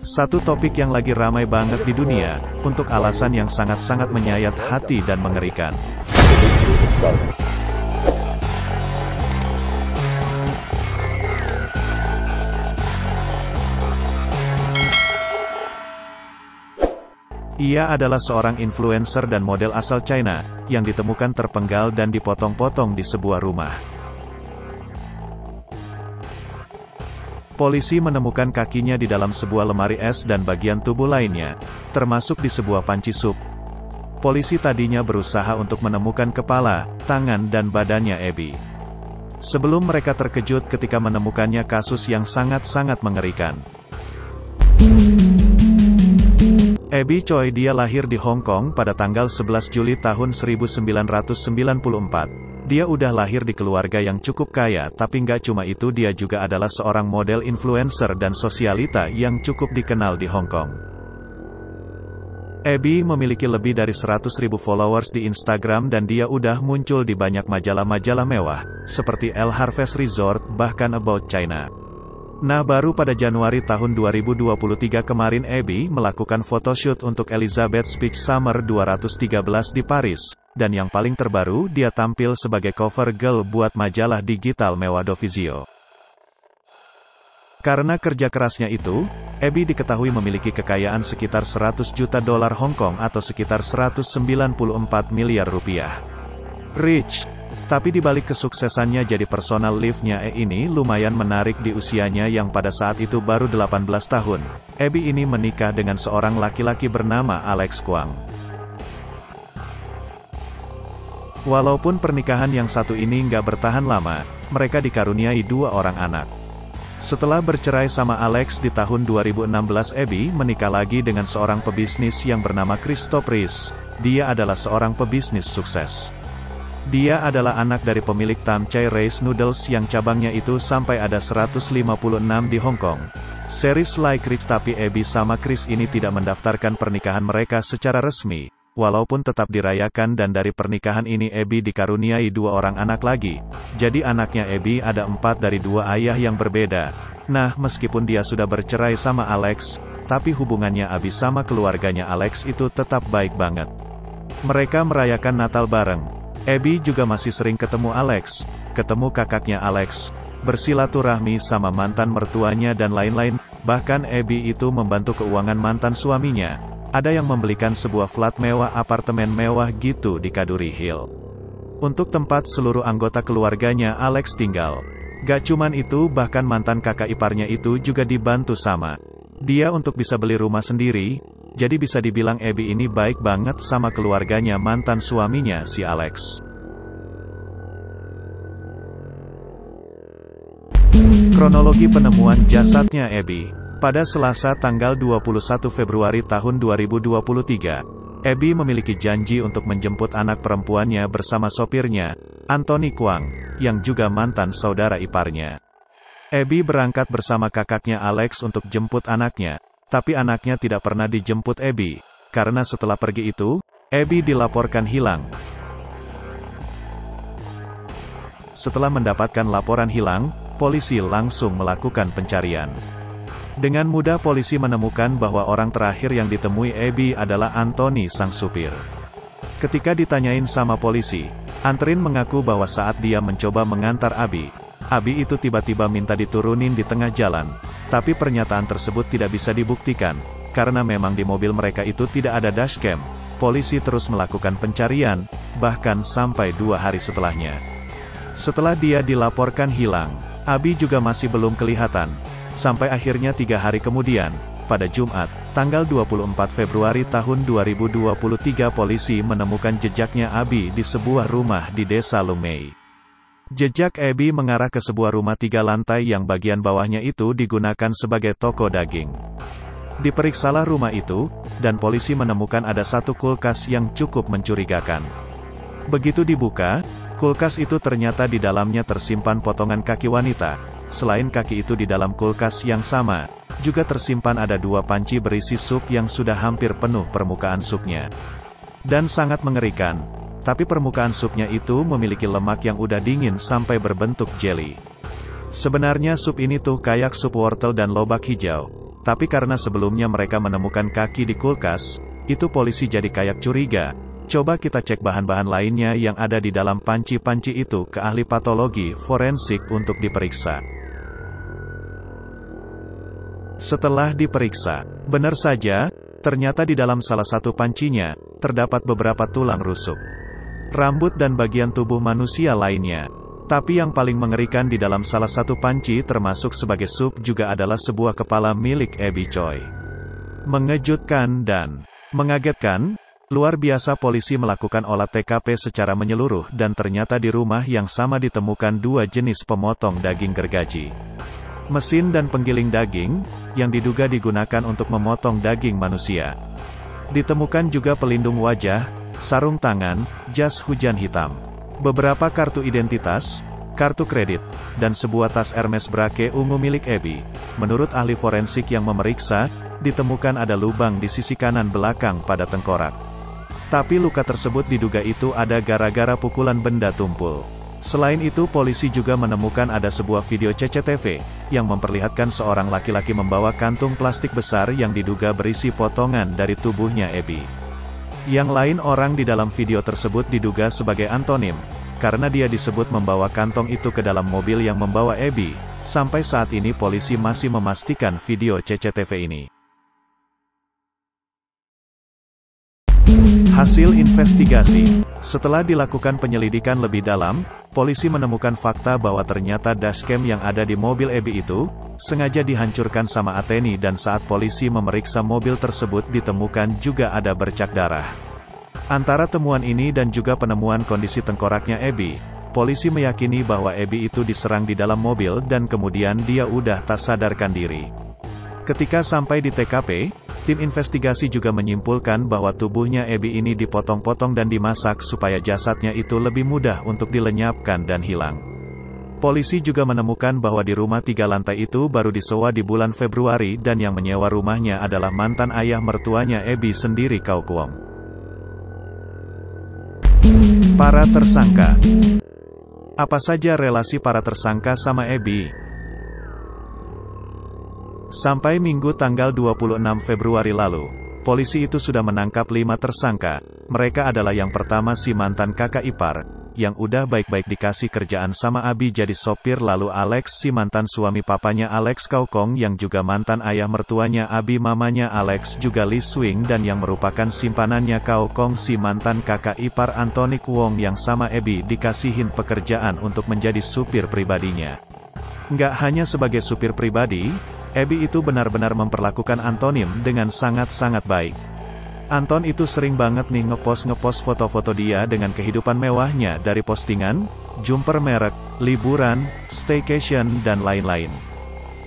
Satu topik yang lagi ramai banget di dunia, untuk alasan yang sangat-sangat menyayat hati dan mengerikan. Ia adalah seorang influencer dan model asal China, yang ditemukan terpenggal dan dipotong-potong di sebuah rumah. Polisi menemukan kakinya di dalam sebuah lemari es dan bagian tubuh lainnya, termasuk di sebuah panci sup. Polisi tadinya berusaha untuk menemukan kepala, tangan dan badannya Abby. Sebelum mereka terkejut ketika menemukannya kasus yang sangat-sangat mengerikan. Abby Choi dia lahir di Hong Kong pada tanggal 11 Juli tahun 1994. Dia udah lahir di keluarga yang cukup kaya, tapi nggak cuma itu, dia juga adalah seorang model influencer dan sosialita yang cukup dikenal di Hong Kong. Abby memiliki lebih dari 100.000 followers di Instagram dan dia udah muncul di banyak majalah-majalah mewah, seperti Elle Harvest Resort, bahkan About China. Nah, baru pada Januari tahun 2023 kemarin Abby melakukan photoshoot untuk Elizabeth Speak Summer 213 di Paris, dan yang paling terbaru, dia tampil sebagai cover girl buat majalah digital mewah Dovizio. Karena kerja kerasnya itu, Abby diketahui memiliki kekayaan sekitar 100 juta dolar Hong Kong atau sekitar 194 miliar rupiah. Rich. Tapi dibalik kesuksesannya jadi personal life-nya ini lumayan menarik di usianya yang pada saat itu baru 18 tahun. Abby ini menikah dengan seorang laki-laki bernama Alex Kwang. Walaupun pernikahan yang satu ini nggak bertahan lama, mereka dikaruniai 2 orang anak. Setelah bercerai sama Alex di tahun 2016, Abby menikah lagi dengan seorang pebisnis yang bernama Christoph Rees. Dia adalah seorang pebisnis sukses. Dia adalah anak dari pemilik Tam Chai Rice Noodles yang cabangnya itu sampai ada 156 di Hong Kong. Series like Rich, tapi Abby sama Chris ini tidak mendaftarkan pernikahan mereka secara resmi, walaupun tetap dirayakan, dan dari pernikahan ini Abby dikaruniai 2 orang anak lagi. Jadi anaknya Abby ada 4 dari 2 ayah yang berbeda. Nah, meskipun dia sudah bercerai sama Alex, tapi hubungannya Abby sama keluarganya Alex itu tetap baik banget. Mereka merayakan Natal bareng. Abby juga masih sering ketemu Alex, ketemu kakaknya Alex, bersilaturahmi sama mantan mertuanya dan lain-lain. Bahkan Abby itu membantu keuangan mantan suaminya. Ada yang membelikan sebuah flat mewah, apartemen mewah gitu di Kaduri Hill, untuk tempat seluruh anggota keluarganya Alex tinggal. Gak cuman itu, bahkan mantan kakak iparnya itu juga dibantu sama dia untuk bisa beli rumah sendiri. Jadi bisa dibilang Abby ini baik banget sama keluarganya mantan suaminya si Alex. Kronologi penemuan jasadnya Abby. Pada Selasa tanggal 21 Februari tahun 2023, Abby memiliki janji untuk menjemput anak perempuannya bersama sopirnya, Anthony Kwang, yang juga mantan saudara iparnya. Abby berangkat bersama kakaknya Alex untuk jemput anaknya. Tapi anaknya tidak pernah dijemput Abby, karena setelah pergi itu, Abby dilaporkan hilang. Setelah mendapatkan laporan hilang, polisi langsung melakukan pencarian. Dengan mudah polisi menemukan bahwa orang terakhir yang ditemui Abby adalah Anthony, sang supir. Ketika ditanyain sama polisi, Antrin mengaku bahwa saat dia mencoba mengantar Abby itu tiba-tiba minta diturunin di tengah jalan. Tapi pernyataan tersebut tidak bisa dibuktikan, karena memang di mobil mereka itu tidak ada dashcam. Polisi terus melakukan pencarian, bahkan sampai 2 hari setelahnya. Setelah dia dilaporkan hilang, Abby juga masih belum kelihatan. Sampai akhirnya 3 hari kemudian, pada Jumat, tanggal 24 Februari tahun 2023 polisi menemukan jejaknya Abby di sebuah rumah di desa Lumei. Jejak Abby mengarah ke sebuah rumah 3 lantai yang bagian bawahnya itu digunakan sebagai toko daging. Diperiksalah rumah itu, dan polisi menemukan ada satu kulkas yang cukup mencurigakan. Begitu dibuka, kulkas itu ternyata di dalamnya tersimpan potongan kaki wanita. Selain kaki itu, di dalam kulkas yang sama, juga tersimpan ada 2 panci berisi sup yang sudah hampir penuh permukaan supnya. Dan sangat mengerikan, tapi permukaan supnya itu memiliki lemak yang udah dingin sampai berbentuk jelly. Sebenarnya sup ini tuh kayak sup wortel dan lobak hijau, Tapi karena sebelumnya mereka menemukan kaki di kulkas, itu polisi jadi kayak curiga. Coba kita cek bahan-bahan lainnya yang ada di dalam panci-panci itu ke ahli patologi forensik untuk diperiksa. Setelah diperiksa, benar saja, ternyata di dalam salah satu pancinya, terdapat beberapa tulang rusuk, rambut dan bagian tubuh manusia lainnya. Tapi yang paling mengerikan di dalam salah satu panci termasuk sebagai sup juga adalah sebuah kepala milik Abby Choi. Mengejutkan dan mengagetkan, luar biasa polisi melakukan olah TKP secara menyeluruh dan ternyata di rumah yang sama ditemukan dua jenis pemotong daging gergaji. Mesin dan penggiling daging, yang diduga digunakan untuk memotong daging manusia. Ditemukan juga pelindung wajah, sarung tangan, jas hujan hitam, beberapa kartu identitas, kartu kredit, dan sebuah tas Hermes Braque ungu milik Abby. Menurut ahli forensik yang memeriksa, ditemukan ada lubang di sisi kanan belakang pada tengkorak. Tapi luka tersebut diduga itu ada gara-gara pukulan benda tumpul. Selain itu polisi juga menemukan ada sebuah video CCTV, yang memperlihatkan seorang laki-laki membawa kantung plastik besar yang diduga berisi potongan dari tubuhnya Abby. Yang lain orang di dalam video tersebut diduga sebagai antonim, karena dia disebut membawa kantong itu ke dalam mobil yang membawa Abby. Sampai saat ini polisi masih memastikan video CCTV ini. Hasil investigasi. Setelah dilakukan penyelidikan lebih dalam, polisi menemukan fakta bahwa ternyata dashcam yang ada di mobil Abby itu, sengaja dihancurkan sama Atheny dan saat polisi memeriksa mobil tersebut ditemukan juga ada bercak darah. Antara temuan ini dan juga penemuan kondisi tengkoraknya Abby, polisi meyakini bahwa Abby itu diserang di dalam mobil dan kemudian dia udah tak sadarkan diri. Ketika sampai di TKP, tim investigasi juga menyimpulkan bahwa tubuhnya Abby ini dipotong-potong dan dimasak supaya jasadnya itu lebih mudah untuk dilenyapkan dan hilang. Polisi juga menemukan bahwa di rumah 3 lantai itu baru disewa di bulan Februari dan yang menyewa rumahnya adalah mantan ayah mertuanya Abby sendiri, Kao Kwong. Para tersangka. Apa saja relasi para tersangka sama Abby? Sampai Minggu tanggal 26 Februari lalu, polisi itu sudah menangkap 5 tersangka. Mereka adalah yang pertama si mantan kakak ipar, yang udah baik-baik dikasih kerjaan sama Abby jadi sopir, lalu Alex si mantan suami papanya Alex Kao Kwong yang juga mantan ayah mertuanya Abby, mamanya Alex juga Lee Swing, dan yang merupakan simpanannya Kao Kwong si mantan kakak ipar Anthony Kwong yang sama Abby dikasihin pekerjaan untuk menjadi supir pribadinya. Nggak hanya sebagai supir pribadi, Abby itu benar-benar memperlakukan Antonim dengan sangat-sangat baik. Anton itu sering banget nih ngepost foto-foto dia dengan kehidupan mewahnya dari postingan, jumper merek, liburan, staycation, dan lain-lain.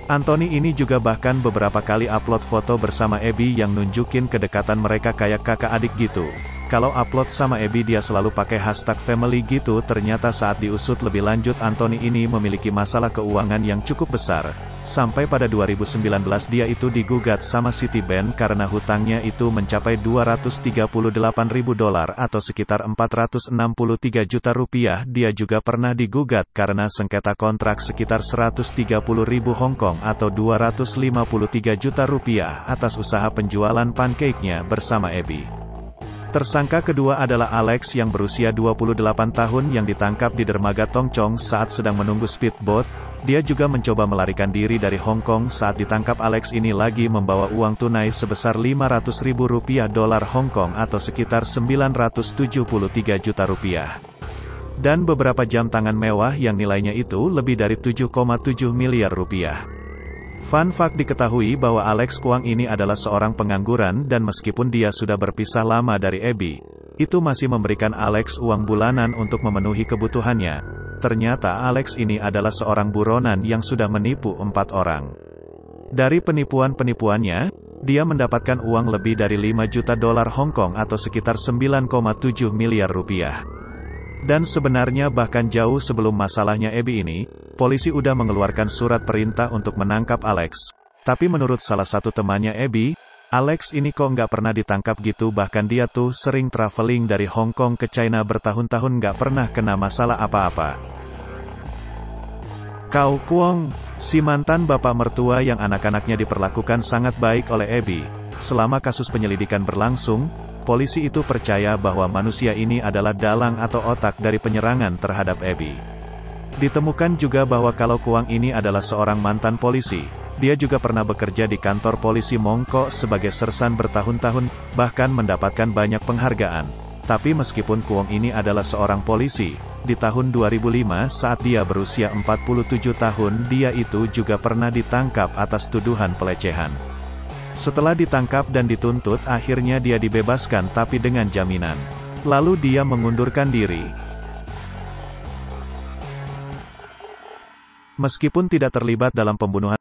Anthony ini juga bahkan beberapa kali upload foto bersama Abby yang nunjukin kedekatan mereka kayak kakak adik gitu. Kalau upload sama Abby dia selalu pakai hashtag family gitu. Ternyata saat diusut lebih lanjut Anthony ini memiliki masalah keuangan yang cukup besar. Sampai pada 2019 dia itu digugat sama Citibank karena hutangnya itu mencapai $238.000 atau sekitar 463 juta rupiah. Dia juga pernah digugat karena sengketa kontrak sekitar 130.000 Hong Kong atau 253 juta rupiah atas usaha penjualan pancake-nya bersama Abby. Tersangka kedua adalah Alex yang berusia 28 tahun yang ditangkap di dermaga Tong Chong saat sedang menunggu speedboat. Dia juga mencoba melarikan diri dari Hong Kong. Saat ditangkap Alex ini lagi membawa uang tunai sebesar 500.000 rupiah dolar Hong Kong atau sekitar 973 juta rupiah. Dan beberapa jam tangan mewah yang nilainya itu lebih dari 7,7 miliar rupiah. Fun fact, diketahui bahwa Alex Kwong ini adalah seorang pengangguran dan meskipun dia sudah berpisah lama dari Abby, itu masih memberikan Alex uang bulanan untuk memenuhi kebutuhannya. Ternyata Alex ini adalah seorang buronan yang sudah menipu 4 orang. Dari penipuan-penipuannya, dia mendapatkan uang lebih dari 5 juta dolar Hong Kong atau sekitar 9,7 miliar rupiah. Dan sebenarnya bahkan jauh sebelum masalahnya Abby ini, polisi udah mengeluarkan surat perintah untuk menangkap Alex. Tapi menurut salah satu temannya Abby, Alex ini kok nggak pernah ditangkap gitu, bahkan dia tuh sering traveling dari Hong Kong ke China bertahun-tahun nggak pernah kena masalah apa-apa. Cao Kuong, si mantan bapak mertua yang anak-anaknya diperlakukan sangat baik oleh Abby. Selama kasus penyelidikan berlangsung, polisi itu percaya bahwa manusia ini adalah dalang atau otak dari penyerangan terhadap Abby. Ditemukan juga bahwa Cao Kuong ini adalah seorang mantan polisi. Dia juga pernah bekerja di kantor polisi Mongkok sebagai sersan bertahun-tahun, bahkan mendapatkan banyak penghargaan. Tapi meskipun Kuong ini adalah seorang polisi, di tahun 2005 saat dia berusia 47 tahun dia itu juga pernah ditangkap atas tuduhan pelecehan. Setelah ditangkap dan dituntut akhirnya dia dibebaskan tapi dengan jaminan. Lalu dia mengundurkan diri. Meskipun tidak terlibat dalam pembunuhan,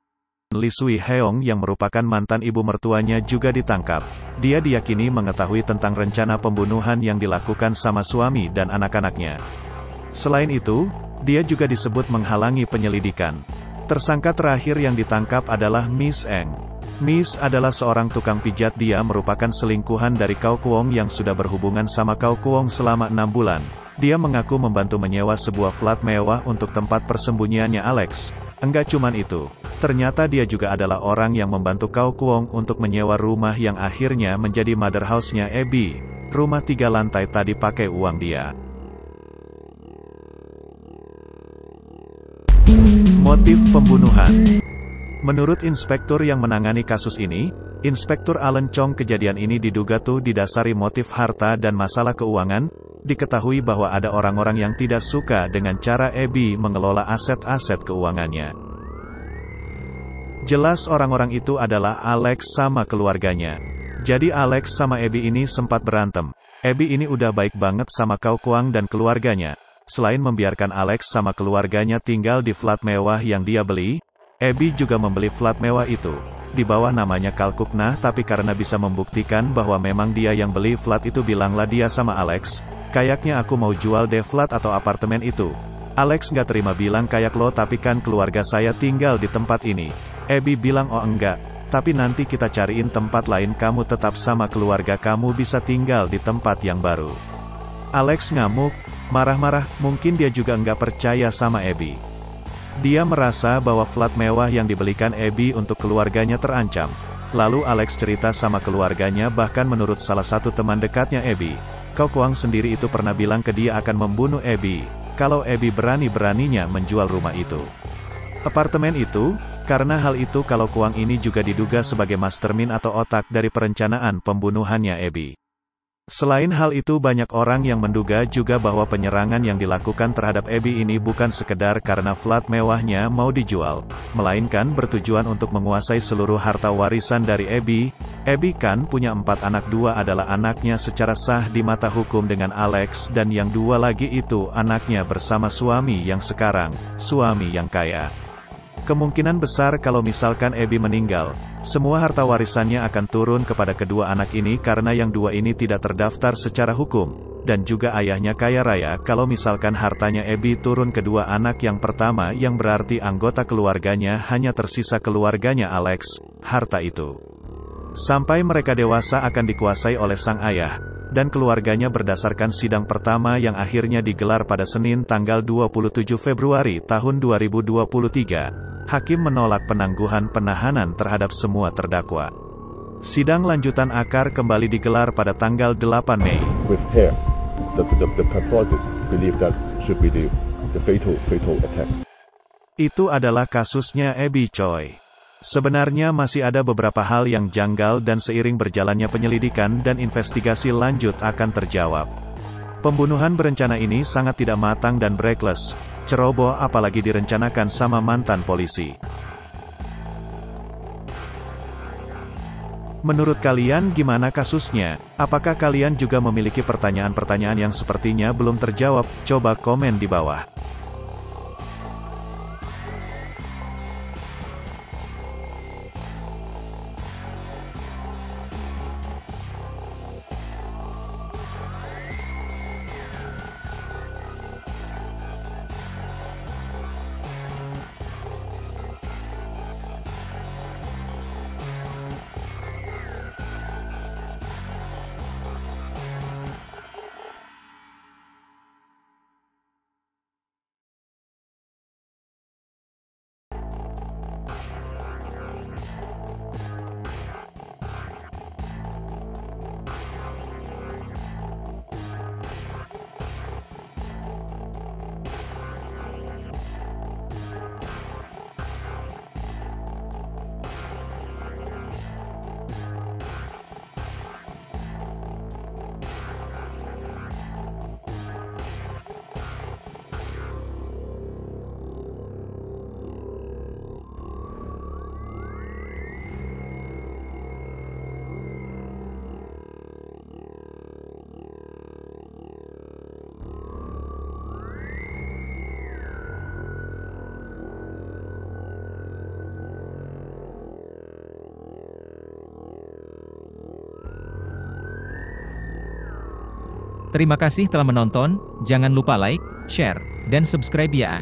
Lee Sui Heong yang merupakan mantan ibu mertuanya juga ditangkap. Dia diyakini mengetahui tentang rencana pembunuhan yang dilakukan sama suami dan anak-anaknya. Selain itu, dia juga disebut menghalangi penyelidikan. Tersangka terakhir yang ditangkap adalah Miss Eng. Miss adalah seorang tukang pijat. Dia merupakan selingkuhan dari Cao Kuong yang sudah berhubungan sama Cao Kuong selama 6 bulan. Dia mengaku membantu menyewa sebuah flat mewah untuk tempat persembunyiannya Alex. Enggak cuman itu, ternyata dia juga adalah orang yang membantu Cao Kuong untuk menyewa rumah yang akhirnya menjadi mother house-nya Abby. Rumah 3 lantai tadi pakai uang dia. Motif pembunuhan. Menurut inspektur yang menangani kasus ini, Inspektur Alan Chong, kejadian ini diduga didasari motif harta dan masalah keuangan. Diketahui bahwa ada orang-orang yang tidak suka dengan cara Abby mengelola aset-aset keuangannya. Jelas orang-orang itu adalah Alex sama keluarganya. Jadi Alex sama Abby ini sempat berantem. Abby ini udah baik banget sama Cao Kuong dan keluarganya. Selain membiarkan Alex sama keluarganya tinggal di flat mewah yang dia beli, Abby juga membeli flat mewah itu. Di bawah namanya Kalkukna, tapi karena bisa membuktikan bahwa memang dia yang beli flat itu, bilanglah dia sama Alex, kayaknya aku mau jual deh flat atau apartemen itu. Alex nggak terima, bilang kayak lo tapi kan keluarga saya tinggal di tempat ini. Abby bilang oh enggak, tapi nanti kita cariin tempat lain, kamu tetap sama keluarga kamu bisa tinggal di tempat yang baru. Alex ngamuk, marah-marah, mungkin dia juga nggak percaya sama Abby. Dia merasa bahwa flat mewah yang dibelikan Abby untuk keluarganya terancam. Lalu Alex cerita sama keluarganya, bahkan menurut salah satu teman dekatnya Abby, Cao Kuong sendiri itu pernah bilang ke dia akan membunuh Abby, kalau Abby berani-beraninya menjual rumah itu. Apartemen itu, karena hal itu Cao Kuong ini juga diduga sebagai mastermind atau otak dari perencanaan pembunuhannya Abby. Selain hal itu, banyak orang yang menduga juga bahwa penyerangan yang dilakukan terhadap Abby ini bukan sekedar karena flat mewahnya mau dijual, melainkan bertujuan untuk menguasai seluruh harta warisan dari Abby. Abby kan punya 4 anak, 2 adalah anaknya secara sah di mata hukum dengan Alex, dan yang 2 lagi itu anaknya bersama suami yang sekarang, suami yang kaya. Kemungkinan besar kalau misalkan Abby meninggal, semua harta warisannya akan turun kepada kedua anak ini karena yang 2 ini tidak terdaftar secara hukum, dan juga ayahnya kaya raya. Kalau misalkan hartanya Abby turun ke 2 anak yang pertama, yang berarti anggota keluarganya hanya tersisa keluarganya Alex, harta itu sampai mereka dewasa akan dikuasai oleh sang ayah dan keluarganya. Berdasarkan sidang pertama yang akhirnya digelar pada Senin tanggal 27 Februari tahun 2023, hakim menolak penangguhan penahanan terhadap semua terdakwa. Sidang lanjutan akar kembali digelar pada tanggal 8 Mei. With hair, the pathologist believe that should be the fatal attack. Itu adalah kasusnya Abby Choi. Sebenarnya masih ada beberapa hal yang janggal dan seiring berjalannya penyelidikan dan investigasi lanjut akan terjawab. Pembunuhan berencana ini sangat tidak matang dan reckless, ceroboh, apalagi direncanakan sama mantan polisi. Menurut kalian gimana kasusnya? Apakah kalian juga memiliki pertanyaan-pertanyaan yang sepertinya belum terjawab? Coba komen di bawah. Terima kasih telah menonton, jangan lupa like, share, dan subscribe ya.